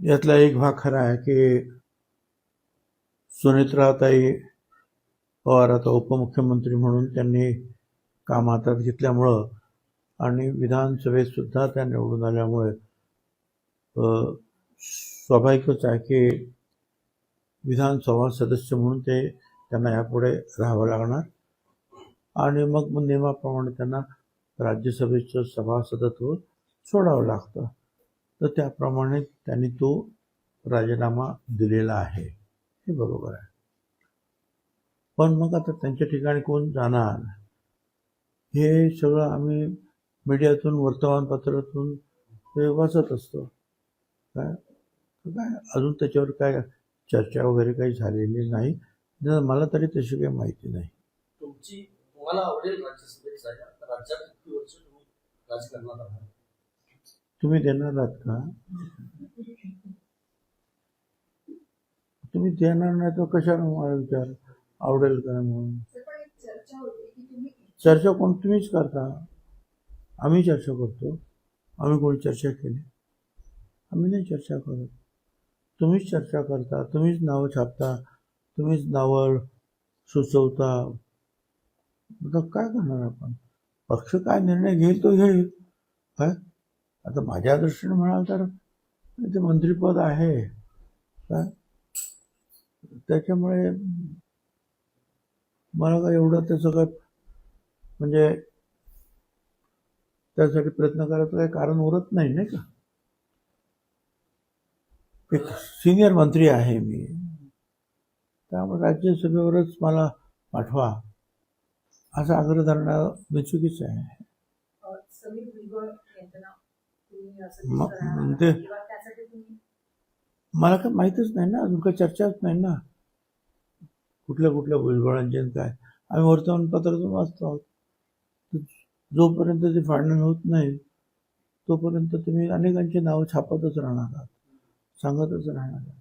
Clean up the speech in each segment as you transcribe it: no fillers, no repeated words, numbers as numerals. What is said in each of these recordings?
यातला एक भाग खरा आहे की सुनेत्राताई पवार आता उपमुख्यमंत्री म्हणून त्यांनी काम हातात घेतल्यामुळं आणि विधानसभेत सुद्धा त्या निवडून आल्यामुळे स्वाभाविकच आहे की विधानसभा सदस्य म्हणून त्यांना यापुढे राहावं लागणार आणि मग नियमाप्रमाणे त्यांना राज्यसभेचं सभासदत्व सोडावं लागतं. तर त्याप्रमाणे त्यांनी तो राजीनामा दिलेला आहे, हे बरोबर आहे. पण मग आता त्यांच्या ठिकाणी कोण जाणार हे सगळं आम्ही मीडियातून वर्तमानपत्रातून ते वाचत असतो. काय अजून त्याच्यावर काय चर्चा वगैरे काही झालेली नाही, मला तरी तशी काही माहिती नाही. तुम्हाला आवडेल राज्यसभेत जायला? राज्यात किती वर्ष राजकारणात आहात? तुम्ही देणार आहात का? तुम्ही देणार नाही तर कशाला मला विचार आवडेल का म्हणून? चर्चा कोण तुम्हीच करता? आम्ही चर्चा करतो? आम्ही कोणी चर्चा केली? आम्ही नाही चर्चा करत. तुम्हीच चर्चा करता, तुम्हीच नावं छापता, तुम्हीच नावं सुचवता. मग काय करणार आपण? पक्ष काय निर्णय घेईल तो घेईल. काय आता माझ्या दृष्टीने म्हणाल तर ते मंत्रिपद आहे काय, त्याच्यामुळे मला काय एवढं त्याचं काय म्हणजे त्यासाठी प्रयत्न करायचं काही कारण उरत नाही, नाही का? एक सिनियर मंत्री आहे मी, त्यामुळे राज्यसभेवरच मला पाठवा असा आग्रह धरणं चुकीचं आहे. ते मला काय माहीतच नाही ना, अजून काही चर्चाच नाही ना कुठल्या भुजबळांचे काय. आम्ही वर्तमानपत्रातून वाचतो आहोत. जोपर्यंत ते फायनल होत नाही तोपर्यंत तुम्ही अनेकांची नावं छापतच राहणार आहात, सांगतच राहणार आहात.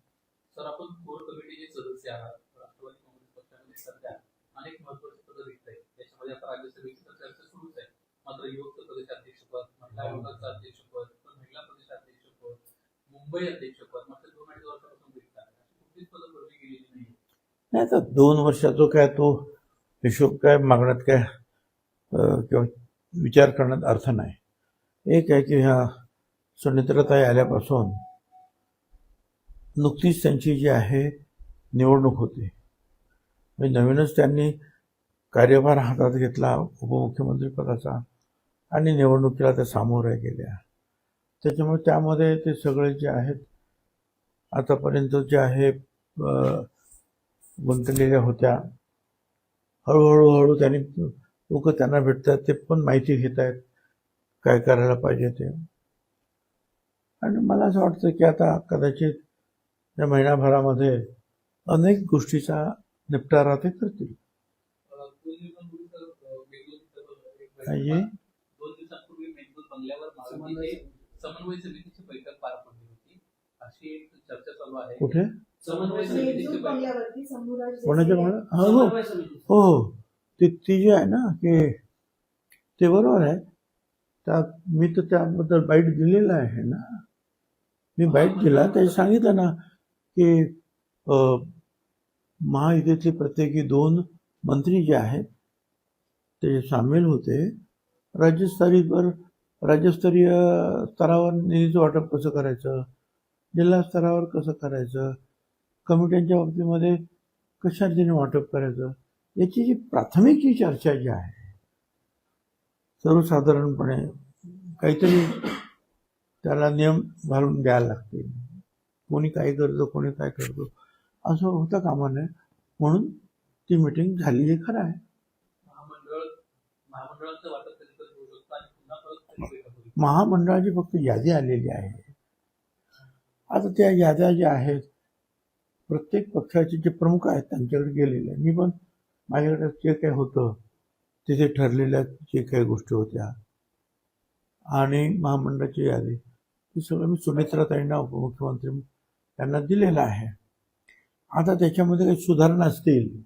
सर, आपण कोर कमिटीचे सदस्य आहात. राष्ट्रवादी काँग्रेस पक्षामध्ये सध्या अनेक महत्वाचे पद रिक्त आहेत. त्याच्यामध्ये आता राज्यसभेची तर चर्चा सुरूच आहे. मात्र युवक प्रदेशाध्यक्षपद, महिला विभागाचं अध्यक्षपद, महिला प्रदेशाध्यक्षपद, मुंबई अध्यक्षपद मात्र 2-2.5 वर्षापासून रिक्त आहे. कुठलीच पदं भरली गेलेली नाही. तर 2 वर्षाचा काय तो हिशोब काय मागण्यात काय किंवा विचार करण्यात अर्थ नाही. एक आहे की ह्या सुनेत्राताई आल्यापासून नुकतीच त्यांची जी आहे निवडणूक होती, म्हणजे नवीनच त्यांनी कार्यभार हातात घेतला उपमुख्यमंत्री पदाचा आणि निवडणुकीला त्या सामोऱ्या गेल्या. त्याच्यामुळे त्यामध्ये ते सगळे जे आहेत आतापर्यंत जे आहे गुंतलेल्या होत्या, हळूहळू त्यांनी लोक त्यांना भेटतात, ते पण माहिती घेत आहेत काय करायला पाहिजे ते. आणि मला असं वाटतं की आता कदाचित या महिनाभरामध्ये अनेक गोष्टीचा निपटारा ते करतील. 2 दिवसांपूर्वी मेघदूत बंगल्यावर समन्वय समितीची बैठक पार पडली होती, अशी एक चर्चा चालू आहे. कुठे? समन्वय समितीची कोणाच्या हो ती जी आहे ना की ते बरोबर आहे. मी तर त्याबद्दल बाईट दिलेला आहे ना. मी बाईट दिला, त्याने सांगितलं ना की महायुतीतले प्रत्येकी 2 मंत्री जे आहेत ते सामील होते. राज्यस्तरीय स्तरावर निधीचं वाटप कसं करायचं, जिल्हा स्तरावर कसं करायचं, कमिट्यांच्या बाबतीमध्ये कशा रीतीने वाटप करायचं, याची जी प्राथमिक जी चर्चा जी आहे सर्वसाधारणपणे काहीतरी त्याला नियम घालून द्यायला लागतील. कोणी काय करतो, कोणी काय करतो असं होतं कामा नये, म्हणून ती मीटिंग झाली हे खरं आहे. महामंडळाची फक्त यादी आलेली आहे. आता त्या याद्या ज्या आहेत प्रत्येक पक्षाचे जे प्रमुख आहेत त्यांच्याकडे गेलेले आहे. मी पण माझ्याकडे जे काही होतं तिथे ठरलेल्या जे काही गोष्टी होत्या आणि महामंडळाची यादी ती सगळं मी सुनेत्राताईंना उपमुख्यमंत्री त्यांना दिलेलं आहे. आता त्याच्यामध्ये काही सुधारणा असतील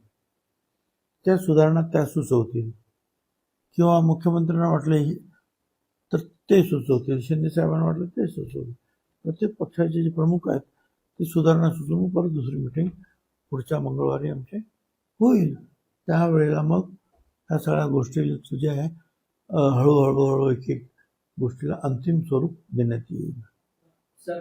त्या सुधारणा त्या सुचवतील किंवा मुख्यमंत्र्यांना वाटलं तर ते सुचवतील, शिंदे साहेबांना वाटलं ते सुचवतील. प्रत्येक पक्षाचे जे प्रमुख आहेत ते सुधारणा सुचवून परत दुसरी मिटिंग पुढच्या मंगळवारी आमचे होईल. त्यावेळेला मग ह्या सगळ्या गोष्टी जे आहे हळूहळू एक एक गोष्टीला अंतिम स्वरूप देण्यात येईल. सर,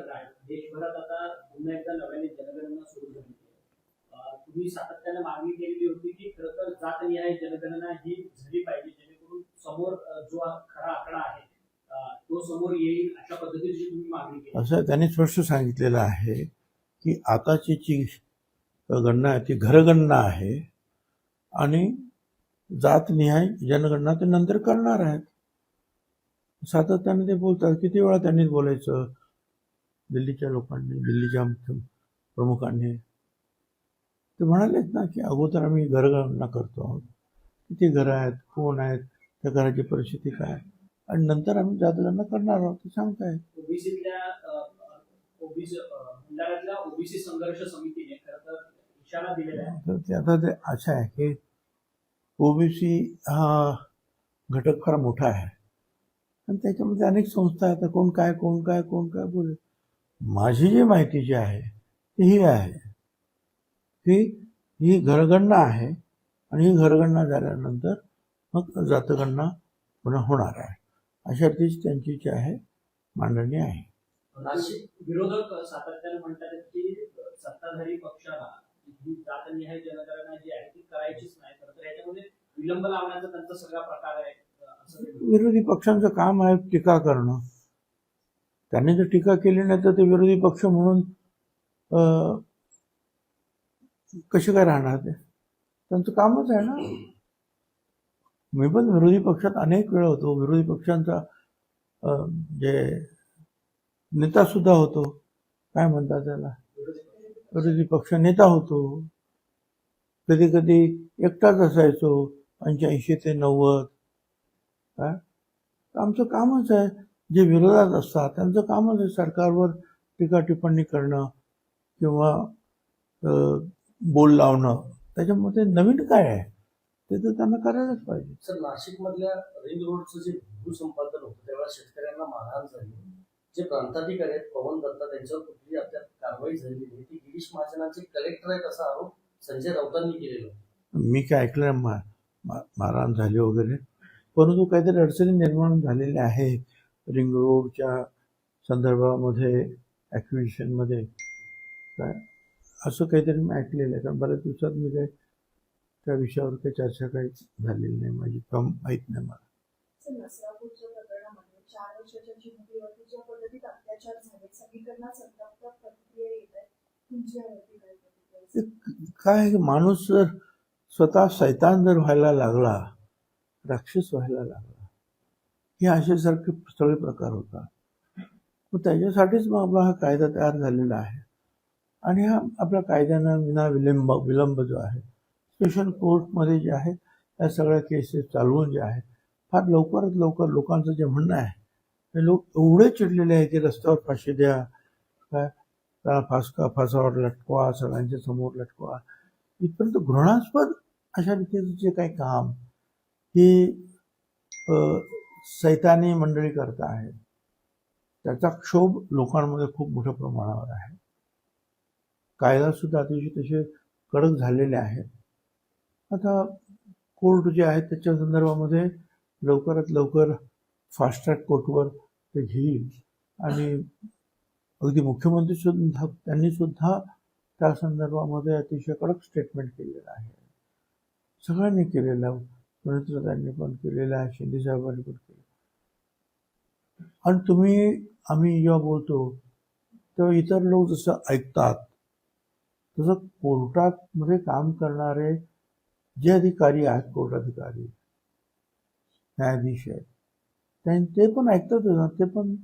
देशभरात आता पुन्हा एकदा नव्याने जनगणना सुरू झाली आहे. तुम्ही सातत्याने मागणी केलेली होती की खरं तर जातनिहाय जनगणना ही झाली पाहिजे, जेणेकरून समोर जो खरा आकडा आहे तो समोर येईल, अशा पद्धतीची तुम्ही मागणी केली. असं त्यांनी स्पष्ट सांगितलेलं आहे की आताची जी गणना आहे ती घरगणना आहे आणि जातनिहाय जनगणना ते नंतर करणार आहेत. सातत्याने ते बोलतात. किती वेळा त्यांनी बोलायचं दिल्लीच्या लोकांनी, दिल्लीच्या प्रमुखांनी. ते म्हणालेत ना की अगोदर आम्ही घरगणना करतो आहोत, किती घरं आहेत, कोण आहेत, त्या घराची परिस्थिती काय, आणि नंतर आम्ही जातगणना करणार आहोत ते सांगतायत. भंडाऱ्यातल्या ओबीसी संघर्ष समितीने खरं तर इशारा दिलेला आहे. तर ते आता ते असं आहे की ओबीसी हा घटक फार मोठा आहे आणि त्याच्यामध्ये अनेक संस्था आहेत. कोण काय बोलेल. माझी जी माहिती जी आहे ती ही आहे की ही घरगणना आहे आणि ही घरगणना झाल्यानंतर मग जातगणना पुन्हा होणार आहे, अशा रीतीची त्यांची जी आहे मांडणी आहे. विरोधक सातत्याने म्हणतात की सत्ताधारी पक्षाला ही जातनिहाय जनगणना जी आहे ती करायचीच नाही, तर याच्यामध्ये विलंब लावण्याचा त्यांचा सगळा प्रकार आहे. विरोधी पक्षांचं काम आहे टीका करणं. त्यांनी जर टीका केली नाही तर ते विरोधी पक्ष म्हणून कसे काय राहणार? ते त्यांचं कामच आहे ना. मी पण विरोधी पक्षात अनेक वेळा होतो. विरोधी पक्षांचा जे नेता सुद्धा होतो. काय म्हणतात त्याला, विरोधी पक्ष नेता होतो. कधी कधी एकटाच असायचो 85 ते 90. काय आमचं कामच आहे. जे विरोधात असतात त्यांचं कामच आहे सरकारवर टीका टिप्पणी करणं किंवा बोल लावणं. त्याच्यामध्ये नवीन काय आहे ते तर त्यांना करायलाच पाहिजे. सर, नाशिक मधल्या रिंग रोडचं जे भूसंपादन होतं त्यावेळेला शेतकऱ्यांना मारहाण झाली. जे प्रांताधिकारी आहेत पवन दत्ता त्यांच्यावर कुठली अद्याप कारवाई झालेली नाही. ती गिरीश महाजनाचे कलेक्टर आहेत असा आरोप संजय राऊतांनी केलेला. मी काय ऐकलं मारहाण झाली वगैरे, परंतु काहीतरी अडचणी निर्माण झालेल्या आहेत रिंग रोडच्या संदर्भामध्ये, ॲक्विजिशनमध्ये. काय असं काहीतरी मी ऐकलेलं आहे. कारण बऱ्याच दिवसात मी काही त्या विषयावर काही चर्चा काही झालेली नाही माझी, कम माहीत नाही मला. नसरापूरच्या प्रकरणामध्ये 4 वर्षाच्या चिमुकलीवरती ज्या पद्धतीत अत्याचार झाले, सगळीकडनं संतप्त प्रतिक्रिया येत आहेत. तुमच्यावरती काय प्रतिक्रिया? काय माणूस जर स्वतः सैतान जर व्हायला लागला, राक्षस व्हायला लागला, हे अशासारखे सगळे प्रकार होतात. मग त्याच्यासाठीच मग आपला हा कायदा तयार झालेला आहे. आणि हा आपल्या कायद्यानं विलंब जो आहे स्पेशल कोर्टमध्ये जे आहे त्या सगळ्या केसेस चालवून जे आहे फार लवकरात लवकर लोकांचं जे म्हणणं आहे ते लोक एवढे चिडलेले आहे की रस्त्यावर फाशी द्या, काय त्याला फासावर लटकवा, सगळ्यांच्या समोर लटकवा, इथपर्यंत घृणास्पद अशा रीतीचं जे काही काम ही सैतानी मंडळी करत आहे त्याचा क्षोभ लोकांमध्ये खूप मोठ्या प्रमाणावर आहे. कायदा सुद्धा अतिशय तसे कडक झालेले आहेत. आता कोर्ट जे आहे त्याच्या संदर्भामध्ये लवकरात लवकर फास्ट ट्रॅक कोर्टवर ते घेईल आणि अगदी मुख्यमंत्री सुद्धा त्यांनी सुद्धा त्या संदर्भामध्ये अतिशय कडक स्टेटमेंट केलेलं आहे. सगळ्यांनी केलेलं, सुनेत्राताईंनी पण केलेलं आहे, शिंदे साहेबांनी पण केलं. आणि आम्ही जेव्हा बोलतो तेव्हा इतर लोक जसं ऐकतात तसं कोर्टामध्ये काम करणारे जे अधिकारी आहेत, कोर्ट अधिकारी, न्यायाधीश आहेत, ते पण ऐकतात ना. ते पण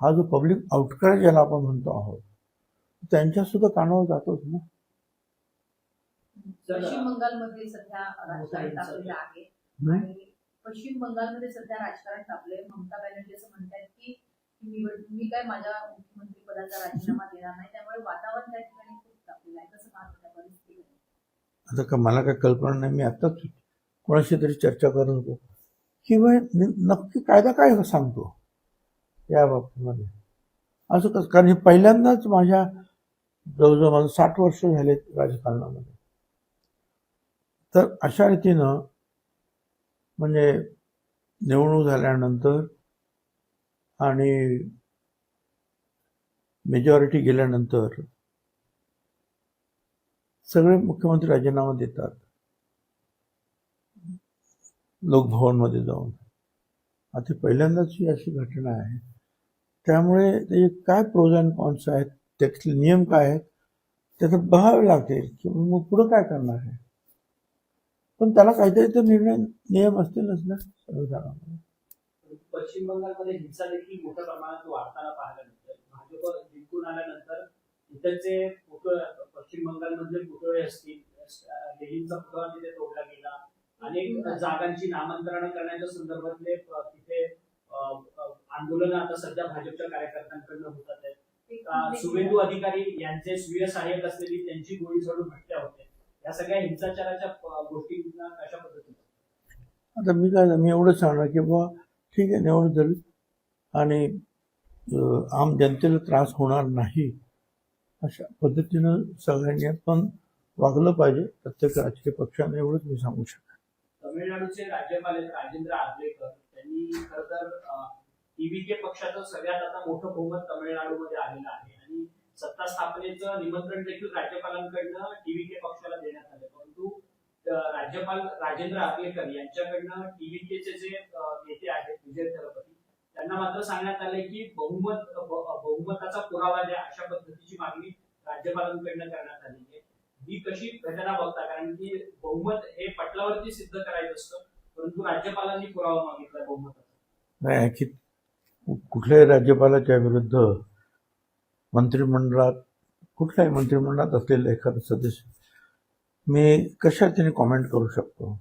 हा जो पब्लिक आउटक्राय ज्याला आपण म्हणतो आहोत त्यांच्या सुद्धा कानावर जातोच ना. पश्चिम बंगालमध्ये सध्या राजकारण तापलेलं आहे आणि पश्चिम बंगालमध्ये सध्या राजकारण तापले. ममता बॅनर्जी असं म्हणतात की मी काय माझ्या मुख्यमंत्री पदाचा राजीनामा देणार नाही, त्यामुळे वातावरण त्या ठिकाणी खूप तापलेलं आहे. कसं पाहतो त्या परिस्थितीमध्ये? आता का मला काय कल्पना नाही. मी आत्ताच कोणाशी तरी चर्चा करत होतो की नक्की कायदा काय सांगतो या बाबतीमध्ये. असं कसं, कारण हे पहिल्यांदाच माझ्या जवळजवळ मला 60 वर्ष झालेत राजकारणामध्ये. तर अशा रीतीनं म्हणजे निवडणूक झाल्यानंतर आणि मेजॉरिटी गेल्यानंतर सगळे मुख्यमंत्री राजीनामा देतात लोकभवनमध्ये जाऊन. आता पहिल्यांदाच ही अशी घटना आहे. त्यामुळे ते काय प्रोज अँड कॉन्स आहेत, त्यातले नियम काय आहेत, त्याचं बघावे लागतील की मग पुढं काय करणार आहे. पण त्याला काहीतरी तर नियम असतीलच ना संविधानामध्ये. पश्चिम बंगालमध्ये हिंसा देखील मोठ्या प्रमाणात वाढताना पाहायला मिळते. भाजप जिंकून आल्यानंतर इथलचे पश्चिम बंगालमधले पुतळे असतील, लेनिनचा पुतळा तिथे तोडला गेला, अनेक जागांची नामांतरण करण्याच्या संदर्भातले तिथे आंदोलन आता सध्या भाजपच्या कार्यकर्त्यांकडनं होतात आहेत. शुभेंदू अधिकारी यांचे स्वीय सहाय्यक असलेली त्यांची गोळी झाडून हत्या होते. या सगळ्या हिंसाचाराच्या गोष्टींना कशा पद्धतीने आता मी एवढं सांगणार की बाबा ठीक आहे, निवडणूक झाली आणि आम जनतेला त्रास होणार नाही अशा पद्धतीनं सगळ्यांनी आपण वागलं पाहिजे. प्रत्येक राजकीय पक्षाने एवढंच मी सांगू शकतो. तमिळनाडूचे राज्यपाल आहेत राजेंद्र आर्लेकर, त्यांनी खरं तर टीव्हीके पक्षाचं सगळ्यात आता मोठं बहुमत तमिळनाडूमध्ये आलेलं आहे आणि सत्ता स्थापनेचं निमंत्रण देखील राज्यपालांकडनं टीव्हीके पक्षाला देण्यात आलं. परंतु राज्यपाल राजेंद्र आर्लेकर यांच्याकडनं टीव्हीकेचे जे नेते आहेत विजय थलपती, त्यांना मात्र सांगण्यात आलंय की बहुमताचा पुरावा द्या, अशा पद्धतीची मागणी राज्यपालांकडनं करण्यात आलेली आहे. ही कशी घटना बघता, कारण की बहुमत हे पटलावरती सिद्ध करायचं असतं, परंतु राज्यपालांनी पुरावा मागितला बहुमताचा. नाही की कुठल्याही राज्यपालाच्या विरुद्ध मंत्रिमंडळात कुठल्याही मंत्रिमंडळात असलेलं एखादं सदस्य मी कशा त्याने कॉमेंट करू शकतो.